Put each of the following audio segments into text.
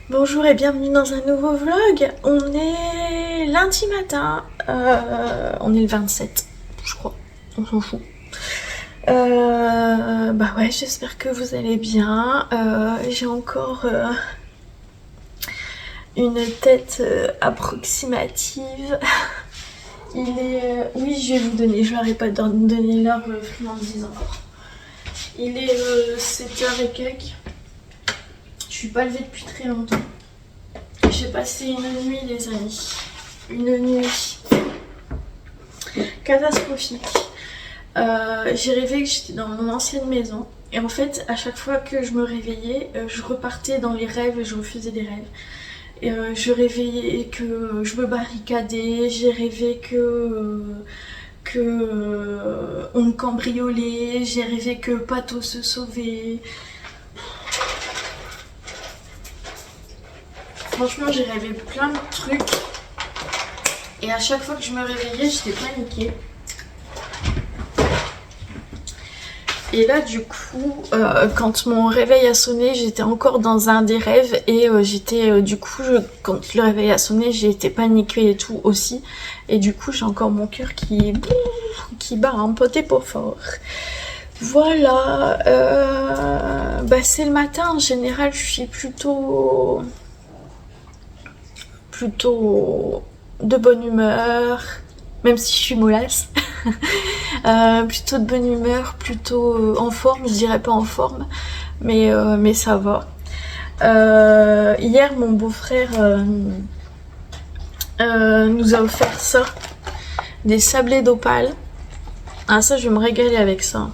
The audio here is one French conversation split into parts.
Bonjour et bienvenue dans un nouveau vlog. On est lundi matin, on est le 27, je crois, on s'en fout. Bah ouais, j'espère que vous allez bien. J'ai encore une tête approximative. Il est... oui, je vais vous donner, je leur ai pas donné l'heure friandise encore. Il est 7h et quelques. Je suis pas levée depuis très longtemps. J'ai passé une nuit, les amis. Une nuit catastrophique. J'ai rêvé que j'étais dans mon ancienne maison. Et en fait, à chaque fois que je me réveillais, je repartais dans les rêves et je refaisais des rêves. Et je rêvais que je me barricadais, j'ai rêvé on me cambriolait, j'ai rêvé que Pato se sauvait. Franchement, j'ai rêvé plein de trucs. Et à chaque fois que je me réveillais, j'étais paniquée. Et là, du coup, quand mon réveil a sonné, j'étais encore dans un des rêves. Et quand le réveil a sonné, j'ai été paniquée et tout aussi. Et du coup, j'ai encore mon cœur qui bat un poté pour fort. Voilà. Bah, c'est le matin. En général, je suis plutôt de bonne humeur, même si je suis mollasse. Plutôt de bonne humeur, plutôt en forme, je dirais pas en forme, mais ça va. Hier, mon beau-frère nous a offert ça, des sablés d'opale. Ah, ça, je vais me régaler avec ça.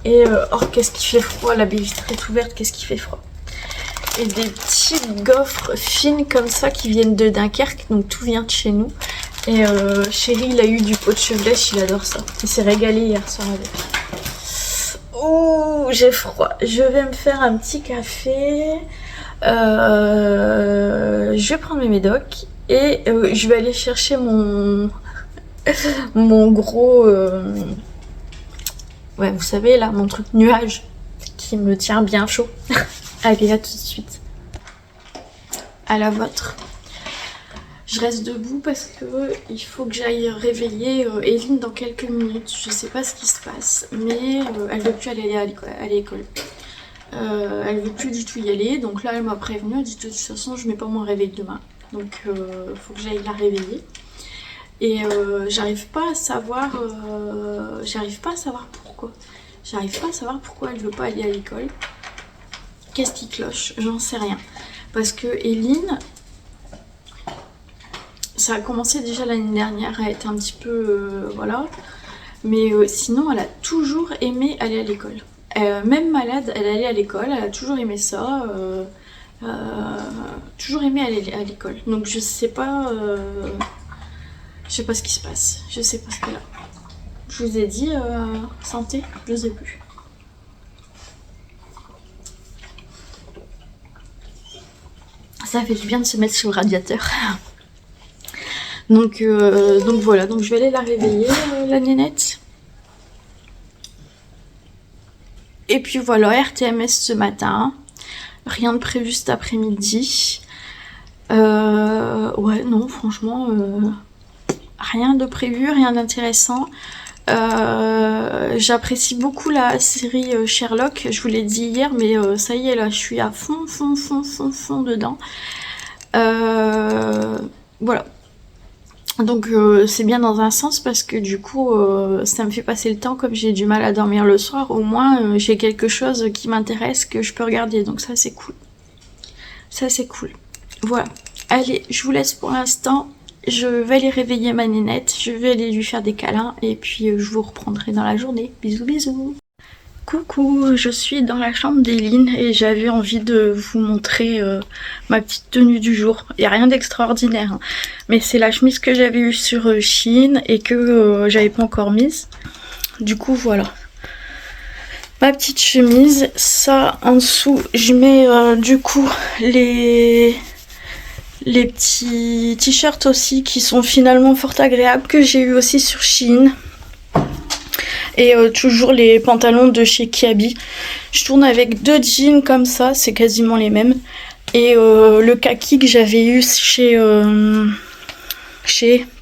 Et oh, qu'est-ce qu'il fait froid, la baie vitrée est ouverte, qu'est-ce qu'il fait froid. Et des petites gaufres fines comme ça qui viennent de Dunkerque, donc tout vient de chez nous. Et chéri, il a eu du pot de chevelèche, il adore ça. Il s'est régalé hier soir avec. Ouh, j'ai froid. Je vais me faire un petit café. Je vais prendre mes médocs et je vais aller chercher mon gros... ouais, vous savez là, mon truc nuage qui me tient bien chaud. Allez, à tout de suite. À la vôtre. Je reste debout parce que il faut que j'aille réveiller Eline dans quelques minutes. Je sais pas ce qui se passe, mais elle veut plus aller à l'école. Elle veut plus du tout y aller, donc là elle m'a prévenue. Elle dit de toute façon je mets pas mon réveil demain, donc faut que j'aille la réveiller. Et j'arrive pas à savoir pourquoi. J'arrive pas à savoir pourquoi elle veut pas aller à l'école. Qu'est-ce qui cloche? J'en sais rien. Parce que Eline, ça a commencé déjà l'année dernière à être un petit peu... voilà. Mais sinon, elle a toujours aimé aller à l'école. Même malade, elle allait à l'école. Elle a toujours aimé ça. Toujours aimé aller à l'école. Donc je sais pas ce qui se passe. Je sais pas ce qu'elle a. Je vous ai dit, santé, je sais plus. Ça fait du bien de se mettre sur le radiateur. Donc voilà, donc je vais aller la réveiller, la nénette. Et puis voilà, RTMS ce matin. Rien de prévu cet après-midi. Ouais, non, franchement, rien de prévu, rien d'intéressant. J'apprécie beaucoup la série Sherlock, je vous l'ai dit hier, mais ça y est, là, je suis à fond dedans. Voilà. Donc c'est bien dans un sens parce que du coup ça me fait passer le temps. Comme j'ai du mal à dormir le soir, au moins j'ai quelque chose qui m'intéresse que je peux regarder, donc ça c'est cool. Ça c'est cool. Voilà. Allez, je vous laisse pour l'instant. Je vais aller réveiller ma nénette, je vais aller lui faire des câlins et puis je vous reprendrai dans la journée. Bisous bisous. Coucou, je suis dans la chambre d'Eline et j'avais envie de vous montrer ma petite tenue du jour. Il n'y a rien d'extraordinaire, hein. Mais c'est la chemise que j'avais eue sur Shein et que j'avais pas encore mise. Du coup, voilà. Ma petite chemise, ça en dessous, je mets du coup les petits t-shirts aussi qui sont finalement fort agréables que j'ai eu aussi sur Shein. Et toujours les pantalons de chez Kiabi. Je tourne avec deux jeans comme ça, c'est quasiment les mêmes. Et le kaki que j'avais eu chez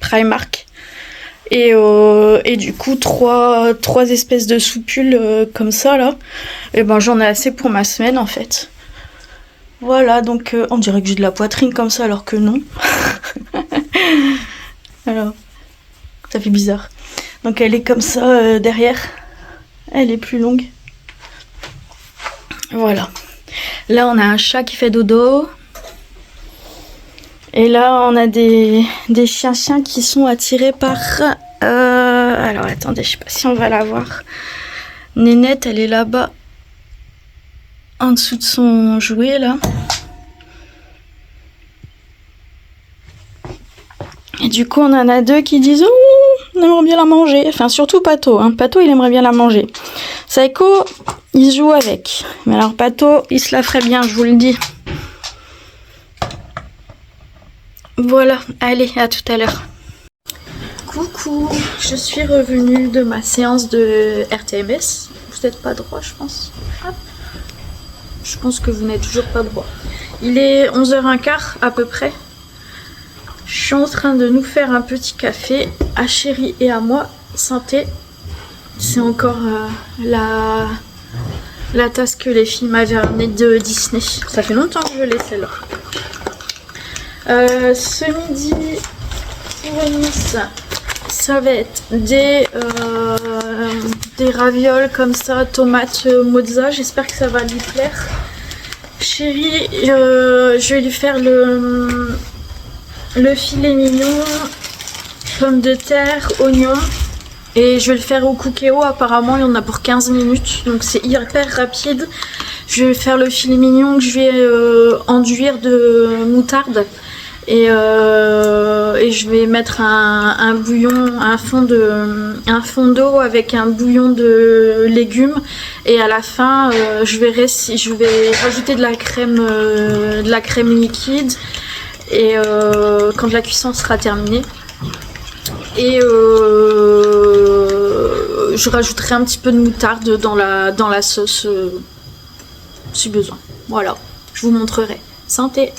Primark. Et du coup, trois espèces de soupules comme ça, là. Et ben, j'en ai assez pour ma semaine, en fait. Voilà, donc on dirait que j'ai de la poitrine comme ça, alors que non. Alors, ça fait bizarre. Donc elle est comme ça derrière. Elle est plus longue. Voilà. Là, on a un chat qui fait dodo. Et là, on a des chiens qui sont attirés par... alors, attendez, je sais pas si on va la voir. Nénette, elle est là-bas. En dessous de son jouet, là. Et du coup, on en a deux qui disent « Oh, on aimerait bien la manger ». Enfin, surtout Pato. Hein. Pato, il aimerait bien la manger. Saiko, il joue avec. Mais alors, Pato, il se la ferait bien, je vous le dis. Voilà, allez, à tout à l'heure. Coucou, je suis revenue de ma séance de RTMS. Vous n'êtes pas droit, je pense. Hop. Je pense que vous n'êtes toujours pas droit. Il est 11h15 à peu près. Je suis en train de nous faire un petit café à Chérie et à moi. Santé. C'est encore la tasse que les filles m'avaient ramenée de Disney. Ça fait longtemps que je l'ai celle-là. Ce midi, pour Nice, ça va être des ravioles comme ça, tomates mozza. J'espère que ça va lui plaire. Chérie, je vais lui faire le filet mignon, pommes de terre, oignons. Et je vais le faire au cookéo. Apparemment, il y en a pour 15 minutes. Donc c'est hyper rapide. Je vais faire le filet mignon que je vais enduire de moutarde. Et je vais mettre un bouillon, un fond d'eau avec un bouillon de légumes. Et à la fin, je vais rajouter de la crème liquide. Et quand la cuisson sera terminée. Et je rajouterai un petit peu de moutarde dans la sauce si besoin. Voilà, je vous montrerai. Santé!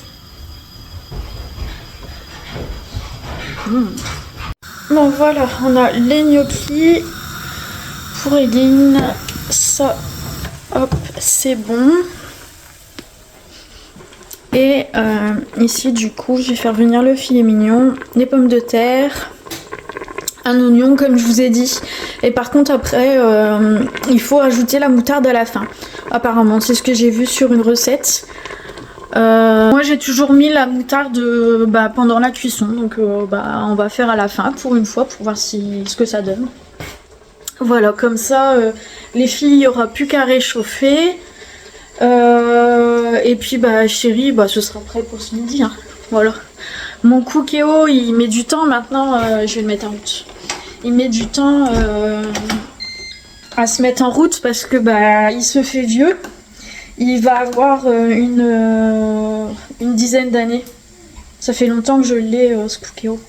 Bon voilà, on a les gnocchis pour Eline. Ça, hop, c'est bon. Et ici du coup, je vais faire venir le filet mignon, des pommes de terre, un oignon comme je vous ai dit. Et par contre après, il faut ajouter la moutarde à la fin. Apparemment, c'est ce que j'ai vu sur une recette. Moi j'ai toujours mis la moutarde pendant la cuisson, donc on va faire à la fin pour une fois pour voir ce que ça donne. Voilà, comme ça les filles, il n'y aura plus qu'à réchauffer. Et puis Chérie, ce sera prêt pour ce midi. Hein. Voilà. Mon cookéo, il met du temps maintenant, je vais le mettre en route. Il met du temps à se mettre en route parce que il se fait vieux. Il va avoir une dizaine d'années. Ça fait longtemps que je l'ai, ce cookéo.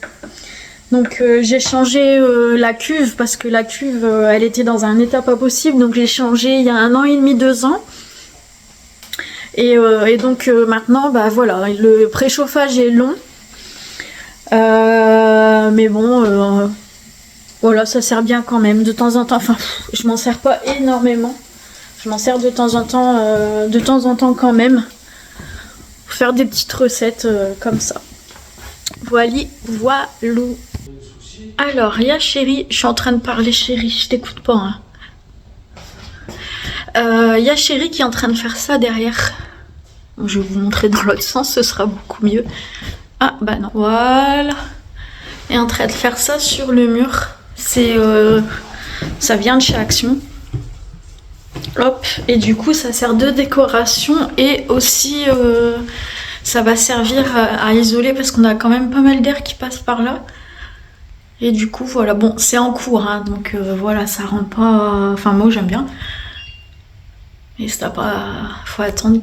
Donc j'ai changé la cuve parce que la cuve, elle était dans un état pas possible. Donc j'ai changé il y a 1 an et demi, 2 ans. Et donc maintenant, voilà, le préchauffage est long. Mais bon, voilà, ça sert bien quand même de temps en temps. Enfin, je m'en sers pas énormément. Je m'en sers de temps en temps quand même. Pour faire des petites recettes comme ça. Voilou. Alors, il y a Chérie. Je suis en train de parler, Chérie. Je t'écoute pas. Il y a Chérie qui est en train de faire ça derrière. Je vais vous montrer dans l'autre sens, ce sera beaucoup mieux. Ah, non. Voilà. Elle est en train de faire ça sur le mur. Ça vient de chez Action. Hop, et du coup ça sert de décoration et aussi ça va servir à isoler parce qu'on a quand même pas mal d'air qui passe par là. Et du coup voilà, bon c'est en cours hein, donc voilà, ça rend pas... Enfin moi j'aime bien. Et ça pas... faut attendre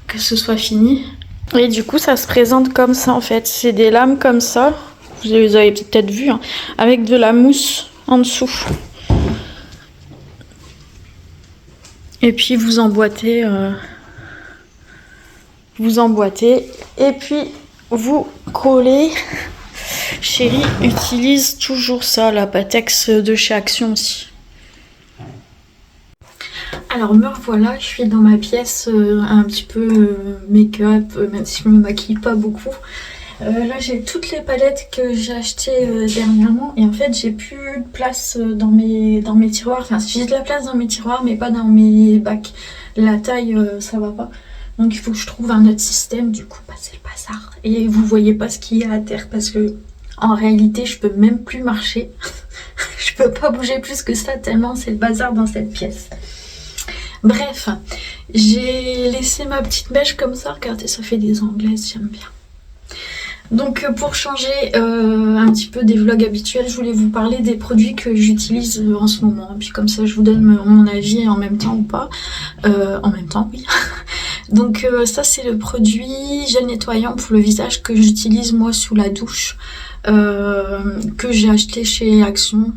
que ce soit fini. Et du coup ça se présente comme ça en fait, c'est des lames comme ça, vous avez peut-être vu, hein, avec de la mousse en dessous. Et puis vous emboîtez vous emboîtez et puis vous collez. Chérie utilise toujours ça, la Patex de chez Action aussi. Alors me revoilà, je suis dans ma pièce un petit peu make-up, même si je me maquille pas beaucoup. Là j'ai toutes les palettes que j'ai achetées dernièrement et en fait j'ai plus de place dans mes tiroirs. Enfin j'ai de la place dans mes tiroirs mais pas dans mes bacs. La taille ça va pas. Donc il faut que je trouve un autre système, du coup bah, c'est le bazar. Et vous voyez pas ce qu'il y a à terre parce que en réalité je peux même plus marcher. Je peux pas bouger plus que ça tellement c'est le bazar dans cette pièce. Bref, j'ai laissé ma petite mèche comme ça, regardez ça fait des anglaises, j'aime bien. Donc pour changer un petit peu des vlogs habituels, je voulais vous parler des produits que j'utilise en ce moment. Et puis comme ça je vous donne mon avis en même temps ou pas. En même temps oui. Donc ça c'est le produit gel nettoyant pour le visage que j'utilise moi sous la douche. Que j'ai acheté chez Action.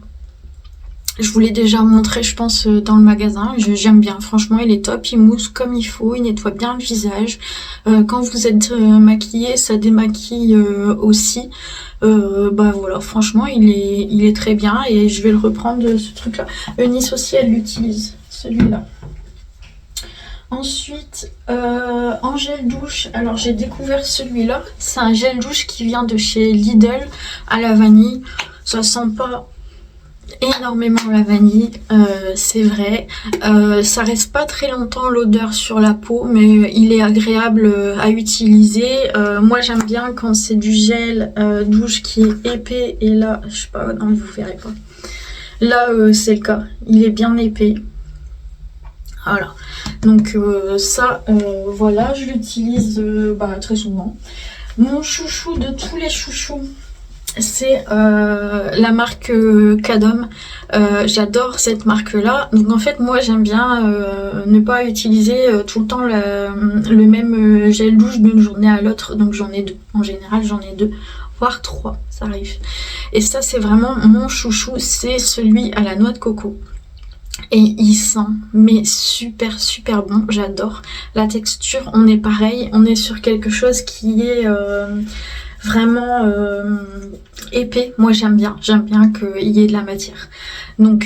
Je vous l'ai déjà montré je pense dans le magasin, j'aime bien, franchement il est top, il mousse comme il faut, il nettoie bien le visage. Quand vous êtes maquillé, ça démaquille aussi. Bah voilà, franchement il est très bien et je vais le reprendre de ce truc là. Eunice aussi elle l'utilise, celui-là. Ensuite, en gel douche, alors j'ai découvert celui-là, c'est un gel douche qui vient de chez Lidl à la vanille, ça sent pas énormément la vanille, c'est vrai, ça reste pas très longtemps l'odeur sur la peau mais il est agréable à utiliser. Moi j'aime bien quand c'est du gel douche qui est épais et là je sais pas, non vous verrez pas, là c'est le cas, il est bien épais, voilà. Donc ça voilà, je l'utilise très souvent. Mon chouchou de tous les chouchous, c'est la marque Cadom. J'adore cette marque là, donc en fait moi j'aime bien ne pas utiliser tout le temps le même gel douche d'une journée à l'autre, donc j'en ai deux, en général j'en ai deux voire trois, ça arrive. Et ça c'est vraiment mon chouchou, c'est celui à la noix de coco. Et il sent mais super bon, j'adore la texture, on est pareil, on est sur quelque chose qui est vraiment épais. Moi j'aime bien qu'il y ait de la matière. Donc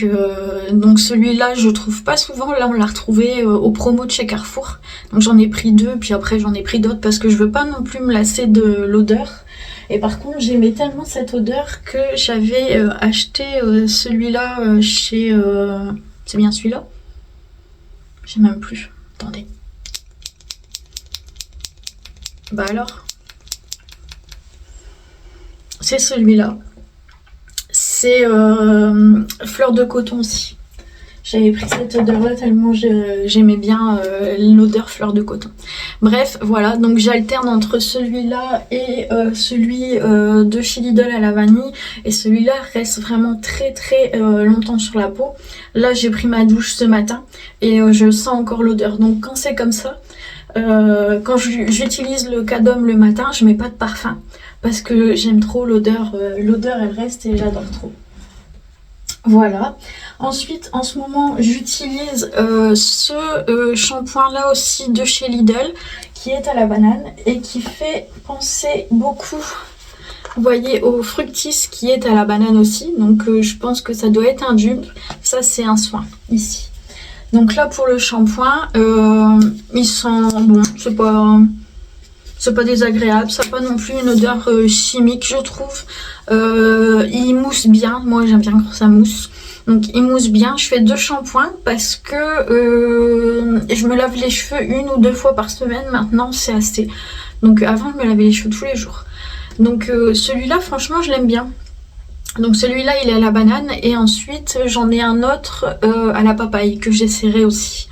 celui-là je trouve pas souvent, là on l'a retrouvé au promo de chez Carrefour. Donc j'en ai pris deux, puis après j'en ai pris d'autres parce que je veux pas non plus me lasser de l'odeur. Et par contre j'aimais tellement cette odeur que j'avais acheté celui-là chez... c'est bien celui-là? J'ai même plus. Attendez. Bah alors. C'est celui-là. C'est fleur de coton aussi. J'avais pris cette odeur-là tellement j'aimais bien l'odeur fleur de coton. Bref, voilà. Donc j'alterne entre celui-là et celui de chez Lidl à la vanille. Et celui-là reste vraiment très longtemps sur la peau. Là, j'ai pris ma douche ce matin et je sens encore l'odeur. Donc quand c'est comme ça, quand j'utilise le Cadom le matin, je mets pas de parfum. Parce que j'aime trop l'odeur. L'odeur, elle reste et j'adore trop. Voilà. Ensuite, en ce moment, j'utilise ce shampoing là aussi de chez Lidl qui est à la banane et qui fait penser beaucoup, vous voyez, au Fructis qui est à la banane aussi. Donc je pense que ça doit être un dupe. Ça c'est un soin ici. Donc là pour le shampoing, il sent bon, c'est pas désagréable, ça n'a pas non plus une odeur chimique je trouve. Il mousse bien, moi j'aime bien quand ça mousse. Donc il mousse bien, je fais 2 shampoings parce que je me lave les cheveux 1 ou 2 fois par semaine, maintenant c'est assez. Donc avant je me lavais les cheveux tous les jours. Donc celui-là franchement je l'aime bien. Donc celui-là il est à la banane et ensuite j'en ai un autre à la papaye que j'essaierai aussi.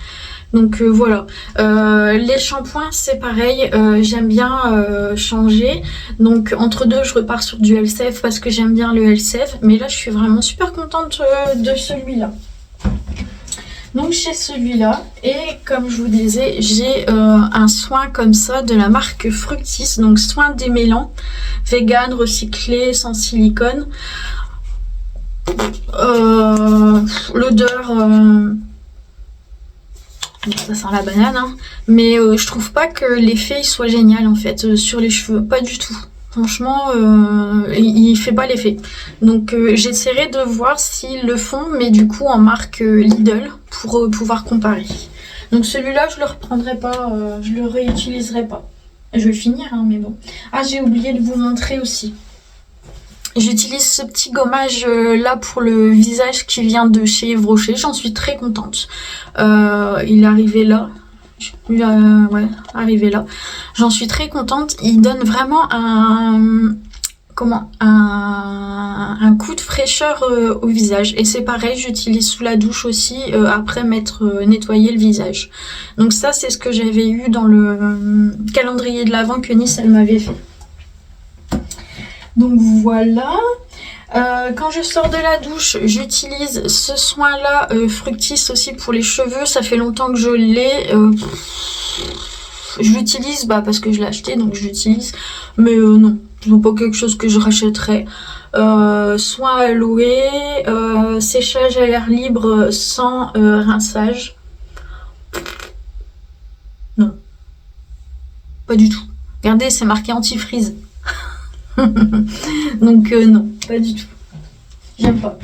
Donc voilà, les shampoings c'est pareil, j'aime bien changer. Donc entre deux je repars sur du Elseve parce que j'aime bien le Elseve. Mais là je suis vraiment super contente de celui-là. Donc chez celui-là, et comme je vous disais, j'ai un soin comme ça de la marque Fructis. Donc soin démêlant, vegan, recyclé, sans silicone. L'odeur... Bon, ça sent la banane, hein. Mais je trouve pas que l'effet il soit génial en fait sur les cheveux, pas du tout. Franchement, il fait pas l'effet. Donc j'essaierai de voir s'ils le font, mais du coup en marque Lidl pour pouvoir comparer. Donc celui-là, je le reprendrai pas, je le réutiliserai pas. Je vais finir, hein, mais bon. Ah, j'ai oublié de vous montrer aussi. J'utilise ce petit gommage là pour le visage qui vient de chez Yves Rocher. J'en suis très contente. Il est arrivé là. Ouais, arrivé là. J'en suis très contente. Il donne vraiment un coup de fraîcheur au visage. Et c'est pareil, j'utilise sous la douche aussi après m'être nettoyé le visage. Donc ça, c'est ce que j'avais eu dans le calendrier de l'Avent que Nice elle m'avait fait. Donc voilà. Quand je sors de la douche, j'utilise ce soin-là, Fructis aussi pour les cheveux. Ça fait longtemps que je l'ai. Je l'utilise parce que je l'ai acheté, donc je l'utilise. Mais non, c'est pas quelque chose que je rachèterais. Soin aloe, séchage à l'air libre sans rinçage. Non, pas du tout. Regardez, c'est marqué anti-frizz. Donc non, pas du tout. J'aime pas.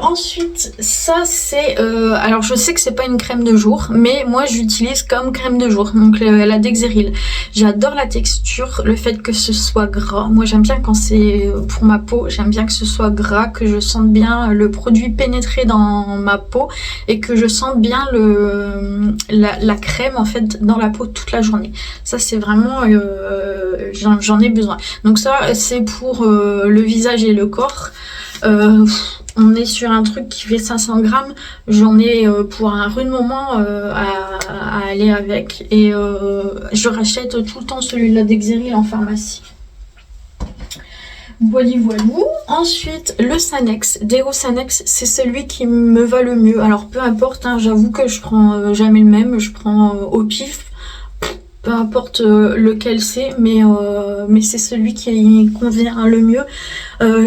Ensuite, ça c'est... alors je sais que c'est pas une crème de jour, mais moi j'utilise comme crème de jour, donc la Dexeril. J'adore la texture, le fait que ce soit gras. Moi j'aime bien quand c'est pour ma peau, j'aime bien que ce soit gras, que je sente bien le produit pénétrer dans ma peau et que je sente bien la crème en fait dans la peau toute la journée. Ça c'est vraiment... j'en ai besoin. Donc ça c'est pour le visage et le corps. On est sur un truc qui fait 500 grammes. J'en ai pour un rude moment à aller avec. Et je rachète tout le temps celui-là d'Exeril en pharmacie. Voilà, voilà. Ensuite, le Sanex. Déo Sanex, c'est celui qui me va le mieux. Alors, peu importe, hein, j'avoue que je prends jamais le même. Je prends au pif. Peu importe lequel c'est, mais c'est celui qui convient le mieux.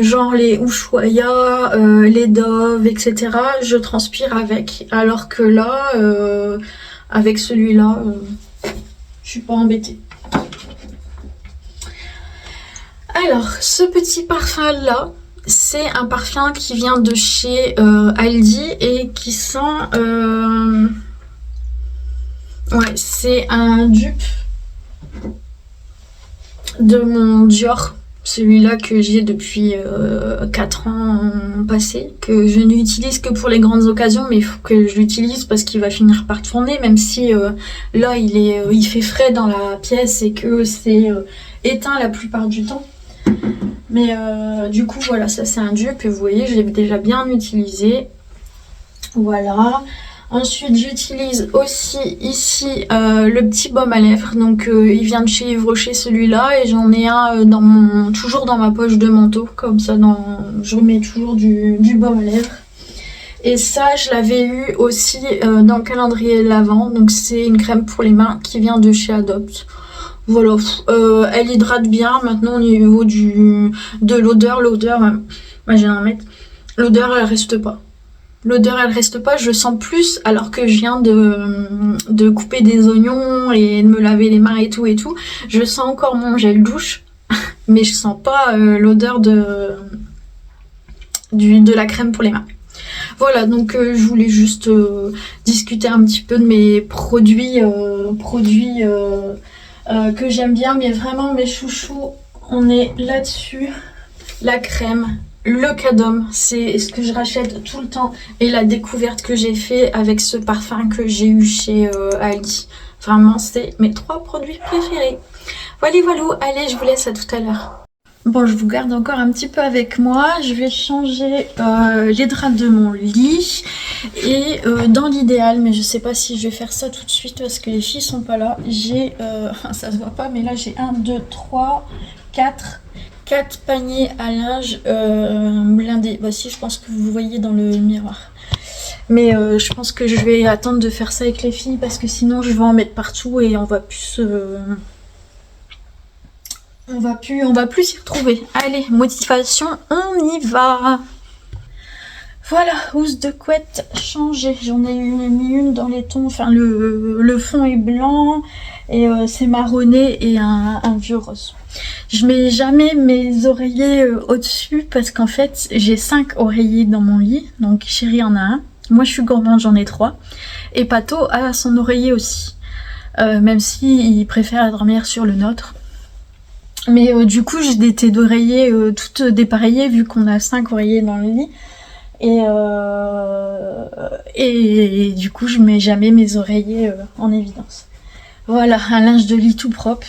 Genre les Ushuaïa, les Dove, etc. Je transpire avec. Alors que là, avec celui-là, je suis pas embêtée. Alors, ce petit parfum-là, c'est un parfum qui vient de chez Aldi et qui sent... ouais, c'est un dupe de mon Dior, celui-là que j'ai depuis 4 ans passés, que je n'utilise que pour les grandes occasions, mais il faut que je l'utilise parce qu'il va finir par tourner, même si là il fait frais dans la pièce et que c'est éteint la plupart du temps. Mais du coup voilà, ça c'est un dupe et vous voyez, je l'ai déjà bien utilisé. Voilà. Ensuite, j'utilise aussi ici le petit baume à lèvres. Donc, il vient de chez Yves Rocher celui-là. Et j'en ai un toujours dans ma poche de manteau. Comme ça, je remets toujours du baume à lèvres. Et ça, je l'avais eu aussi dans le calendrier de l'Avent. Donc, c'est une crème pour les mains qui vient de chez Adopt. Voilà, elle hydrate bien. Maintenant, au niveau de l'odeur, moi, je vais en mettre. L'odeur, elle reste pas. L'odeur elle reste pas, je sens plus alors que je viens de couper des oignons et de me laver les mains et tout. Je sens encore mon gel douche, mais je sens pas l'odeur de la crème pour les mains. Voilà, donc je voulais juste discuter un petit peu de mes produits que j'aime bien, mais vraiment mes chouchous, on est là-dessus. La crème. Le Cadom, c'est ce que je rachète tout le temps et la découverte que j'ai fait avec ce parfum que j'ai eu chez Aldi. Vraiment, c'est mes 3 produits préférés. Voilà, voilà. Allez, je vous laisse à tout à l'heure. Bon, je vous garde encore un petit peu avec moi. Je vais changer les draps de mon lit. Et dans l'idéal, mais je sais pas si je vais faire ça tout de suite parce que les filles sont pas là. J'ai, ça se voit pas, mais là j'ai 1, 2, 3, 4 paniers à linge blindés. Bah si, je pense que vous voyez dans le miroir. Mais je pense que je vais attendre de faire ça avec les filles parce que sinon je vais en mettre partout et on va plus on va plus s'y retrouver. Allez, motivation, on y va. Voilà, housse de couette changée. J'en ai mis une dans les tons, enfin le fond est blanc et c'est marronné et un vieux rose. Je mets jamais mes oreillers au-dessus parce qu'en fait j'ai 5 oreillers dans mon lit, donc Chéri en a un. Moi je suis gourmande, j'en ai 3. Et Pato a son oreiller aussi, même s'il préfère dormir sur le nôtre. Mais du coup j'ai des têtes d'oreiller toutes dépareillées vu qu'on a 5 oreillers dans le lit. Et du coup je mets jamais mes oreillers en évidence. Voilà, un linge de lit tout propre,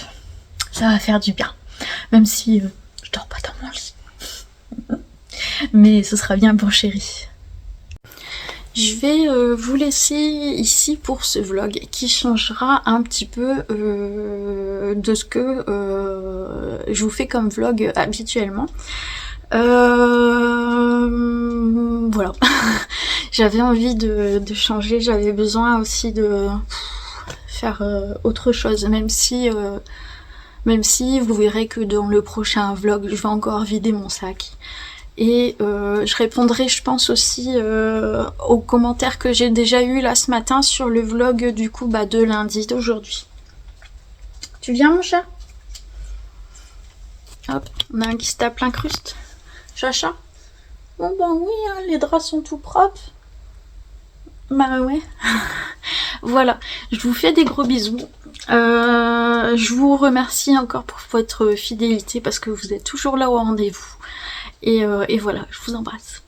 ça va faire du bien. Même si je dors pas dans mon lit. Mais ce sera bien pour Chéri. Je vais vous laisser ici pour ce vlog qui changera un petit peu de ce que je vous fais comme vlog habituellement. Voilà. J'avais envie de changer, j'avais besoin aussi de faire autre chose, même si vous verrez que dans le prochain vlog je vais encore vider mon sac. Et je répondrai je pense aussi aux commentaires que j'ai déjà eu là ce matin sur le vlog du coup de lundi d'aujourd'hui. Tu viens mon chat? Hop, on a un qui se tape l'incruste. Chacha? Bon oui, hein, les draps sont tout propres. Bah ouais. Voilà, je vous fais des gros bisous. Je vous remercie encore pour votre fidélité parce que vous êtes toujours là au rendez-vous. Et voilà, je vous embrasse.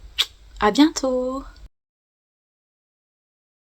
À bientôt!